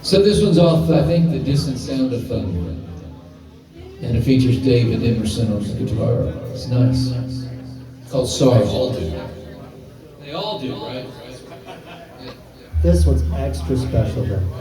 So this one's off, I think, The Distant Sound of Thunder. And it features David Emerson on the guitar. It's nice. It's called Sorrow. They all do. They all do, right? This one's extra special though.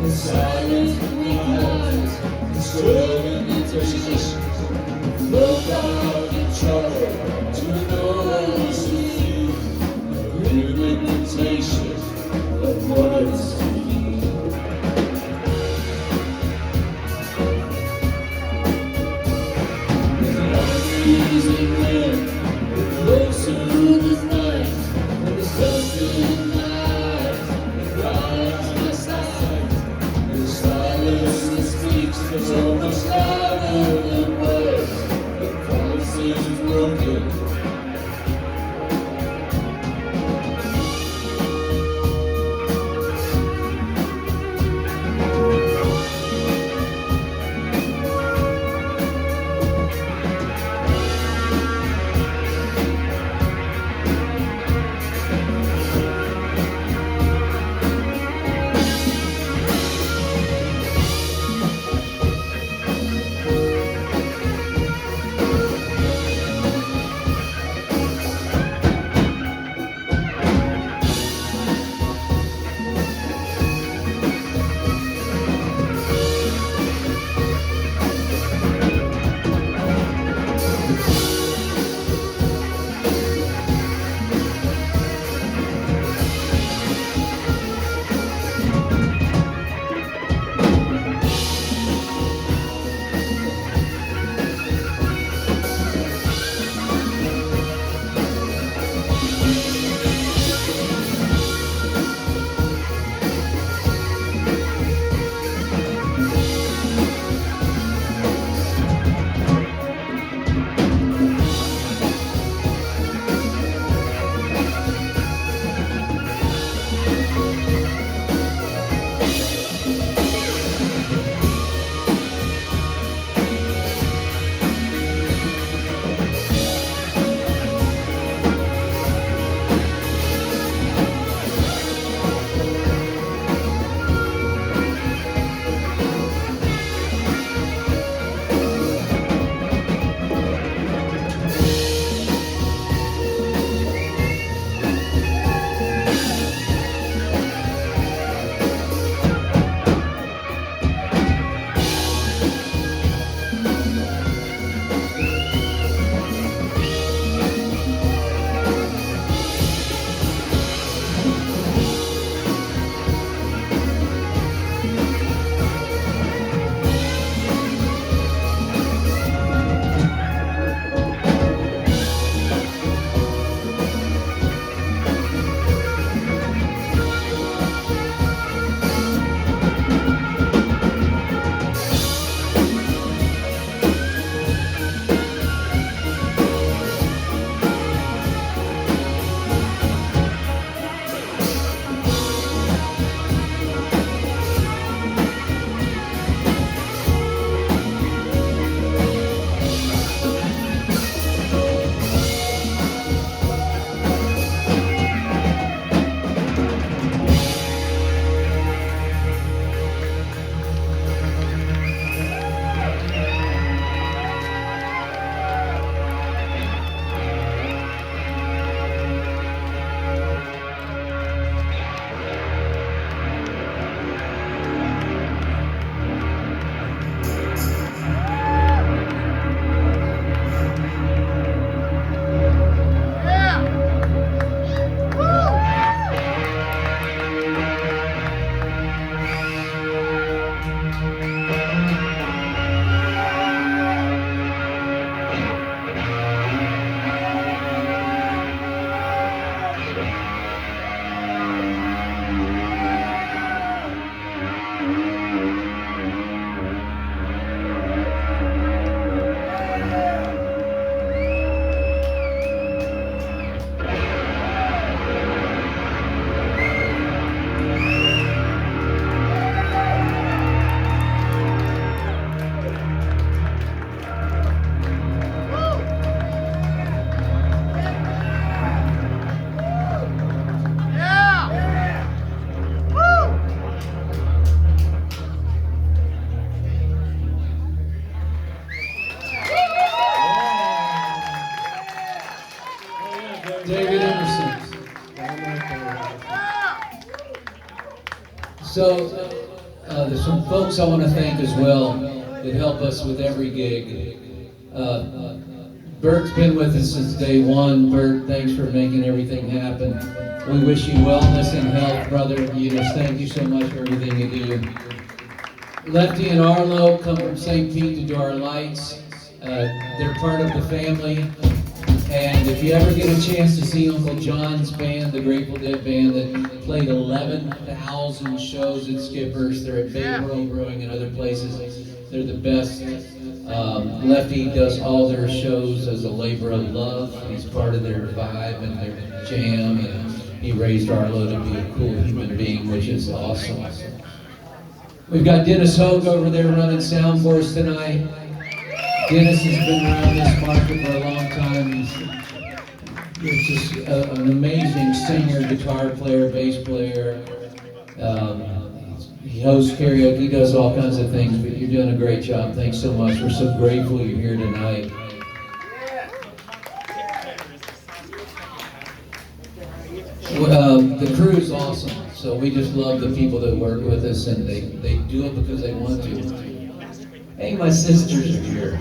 The silence behind the swirling intuition, broke out control to an oasis, a grim invitation of what's to be. There's an unfreezing wind that blows through the night, and the sun's in my eyes, it grinds my side. The silence that speaks is almost louder than words. The promise is broken. So there's some folks I want to thank as well that help us with every gig. Bert's been with us since day one. Bert, thanks for making everything happen. We wish you wellness and health, brother. You just thank you so much for everything you do. Lefty and Arlo come from St. Pete to do our lights. They're part of the family. And if you ever get a chance to see Uncle John's band, the Grateful Dead band that played 11,000 shows at Skipper's, they're at Bay World Brewing and other places. They're the best. Lefty does all their shows as a labor of love. He's part of their vibe and their jam, and he raised Arlo to be a cool human being, which is awesome. We've got Dennis Hogue over there running sound for us tonight. Dennis has been around this market for a long time. He's just an amazing singer, guitar player, bass player. He hosts karaoke, he does all kinds of things, but you're doing a great job. Thanks so much. We're so grateful you're here tonight. The crew's awesome, so we just love the people that work with us, and they do it because they want to. Hey, my sisters are here.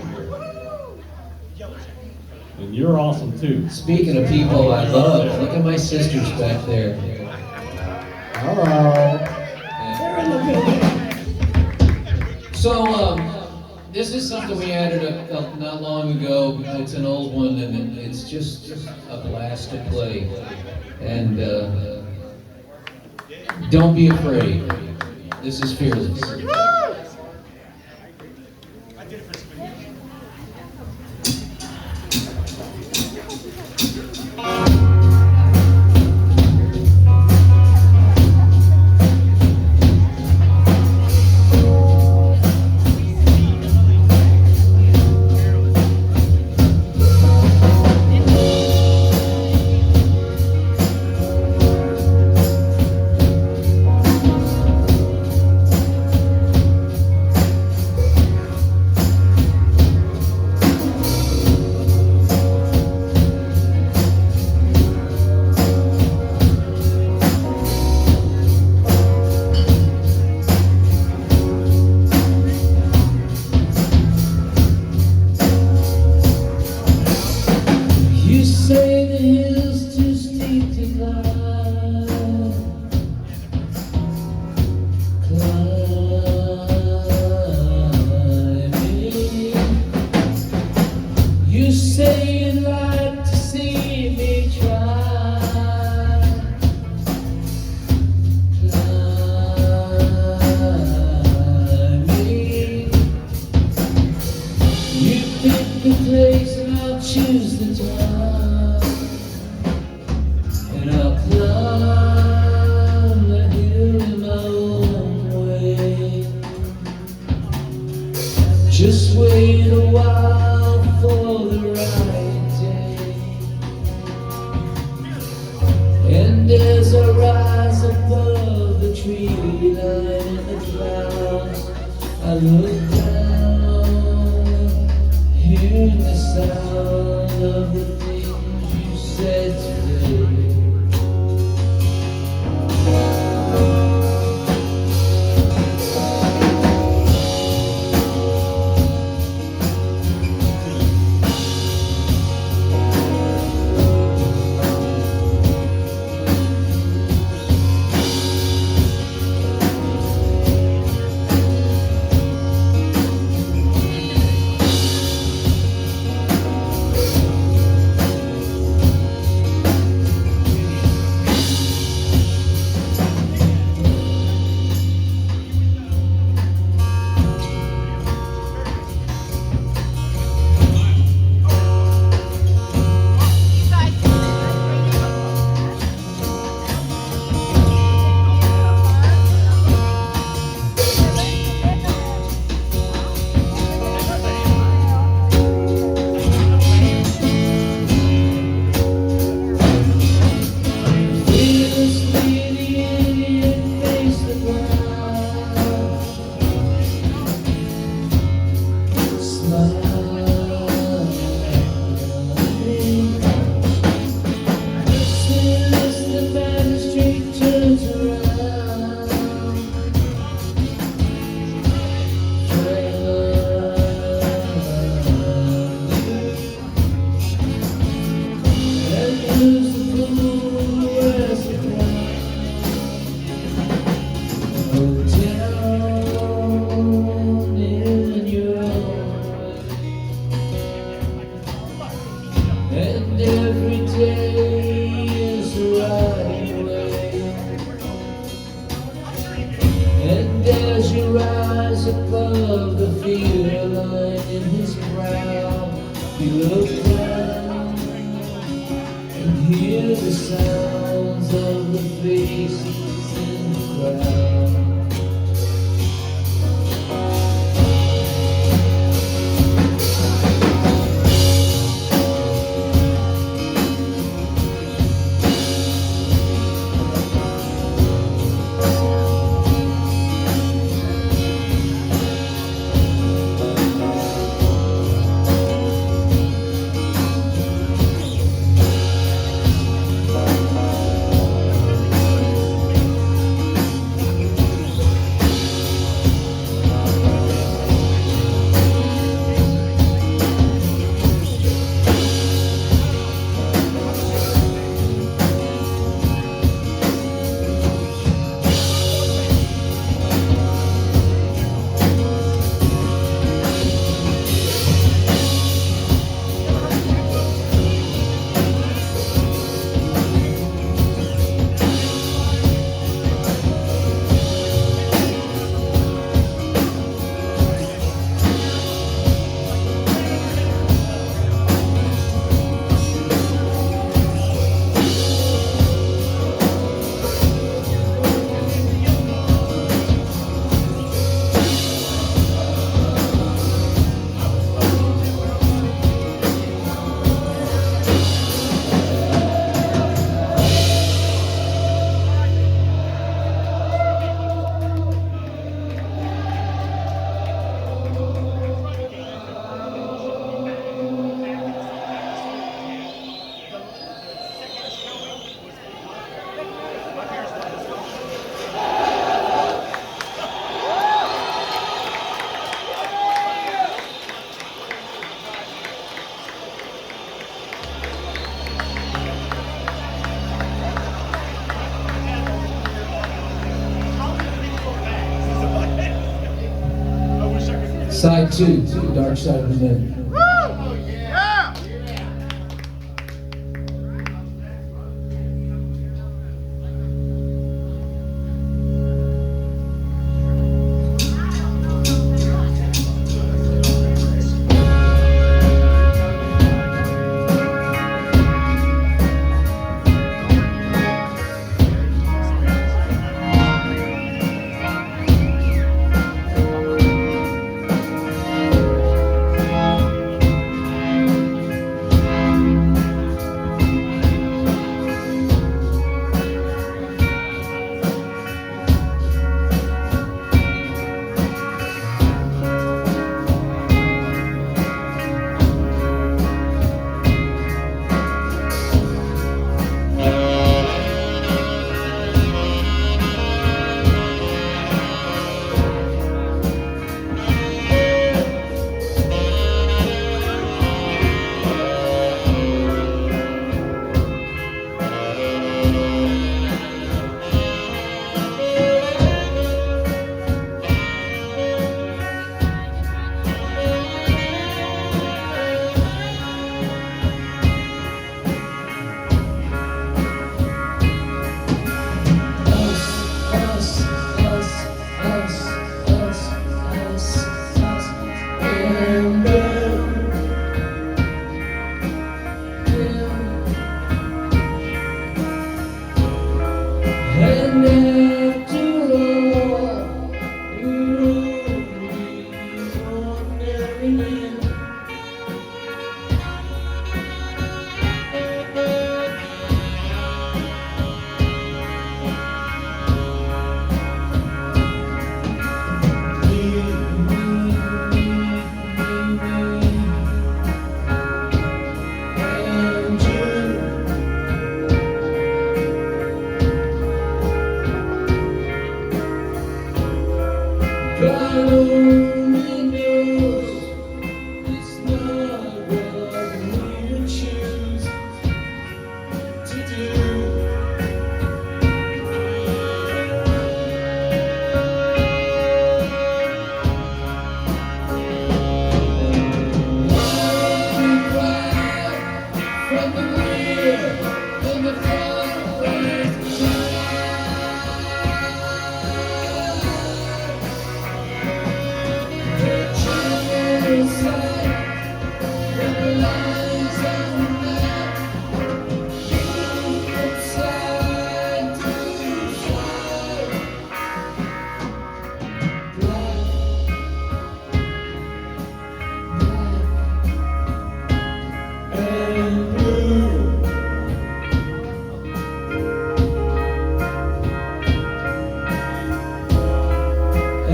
And you're awesome too. Speaking of people I love, look at my sisters back there. Hello. So, this is something we added not long ago. It's an old one, and it's just a blast to play. And don't be afraid. This is Fearless. Just wait a while for the right day. And as I rise above the tree line in the clouds, I look down, hearing the sound of the things you said today. down in your own way. And every day is the right way. And as you rise above the fear line in his brow, you look down and hear the sounds of the faces in the crowd. Side 2, Dark Side of the Moon.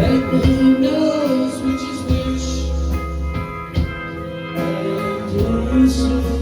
And who knows which is which? And who's who?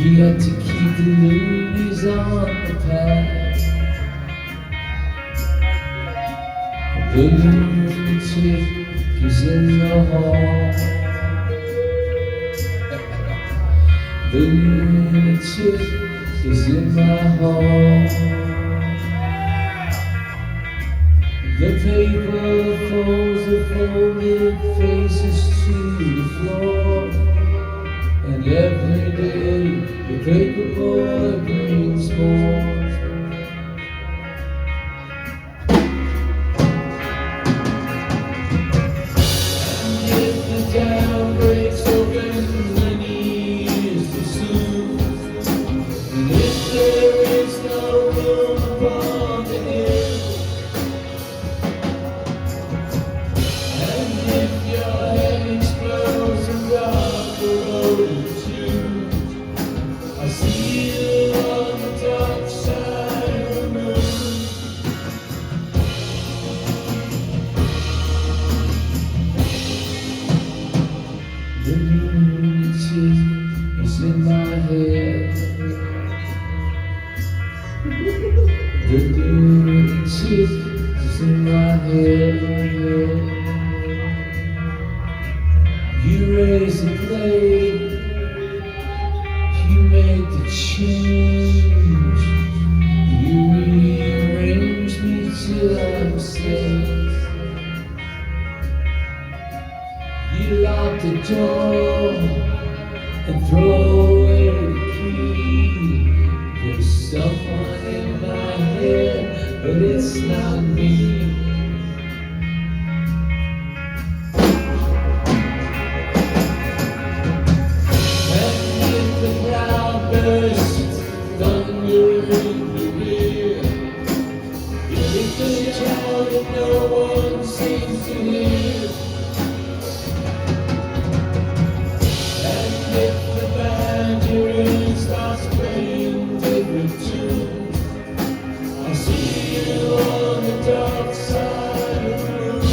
yet to keep the loonies on the path. The lunatic is in the hall. The lunatic is in my hall. The paper falls, the folded faces to the floor. And every day the paper boy brings more. And if the dam breaks open, then he is too soon. And if there is no room upon the hill, and if your head explodes and God the road into, I see you on the dark side of the moon. The lunatic is in my head. The lunatic is in my head. You raise the blade, you make the change, you rearrange me till I'm safe. You lock the door and throw away the key. There's someone in my head, but it's not me. Thunder in the rear. It's a child that no one seems to hear. And if the banjo starts playing different tunes, I see you on the dark side of the moon.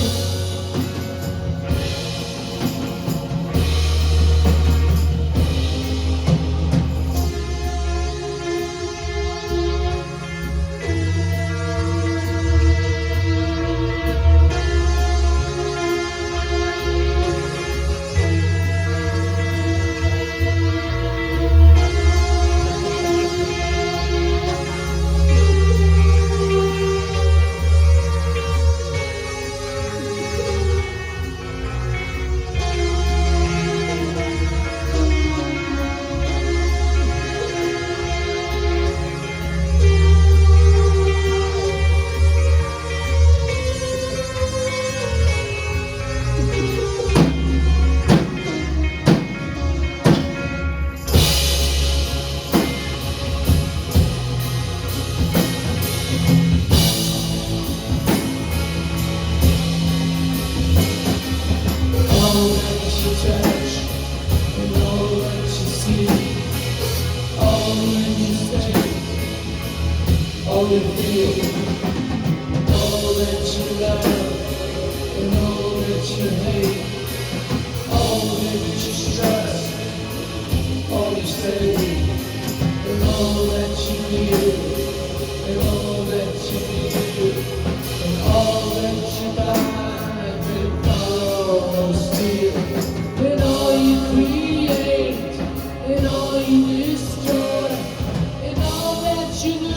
All that you touch and all that you see, all that you say, all you feel, all that you love and all that you hate, all that you trust, all you say, and all that you feel, and all that you feel, and all that you buy. And all you create, and all you destroy, and all that you do,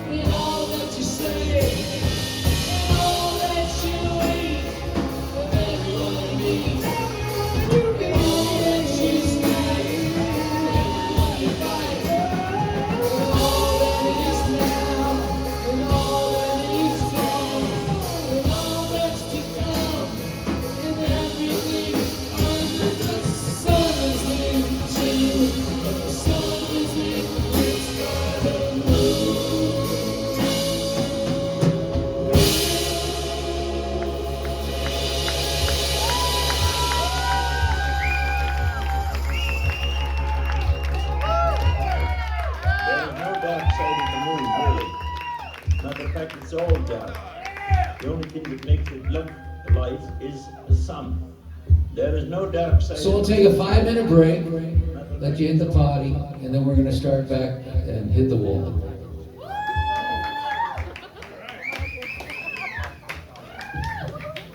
and all that you say, and all that you hate, and everyone needs, and all that you say, and everyone you fight, and all that is now, and all that is gone, and all that's to come. Everything under the sun is linked to you, but the sun is linked by the moon. There is no dark side of the moon, really. Matter of fact, it's all dark. The only thing that makes it look light is the sun. There is no dark side. So we'll take a 5-minute break. let you hit the potty, and then we're gonna start back and hit the wall.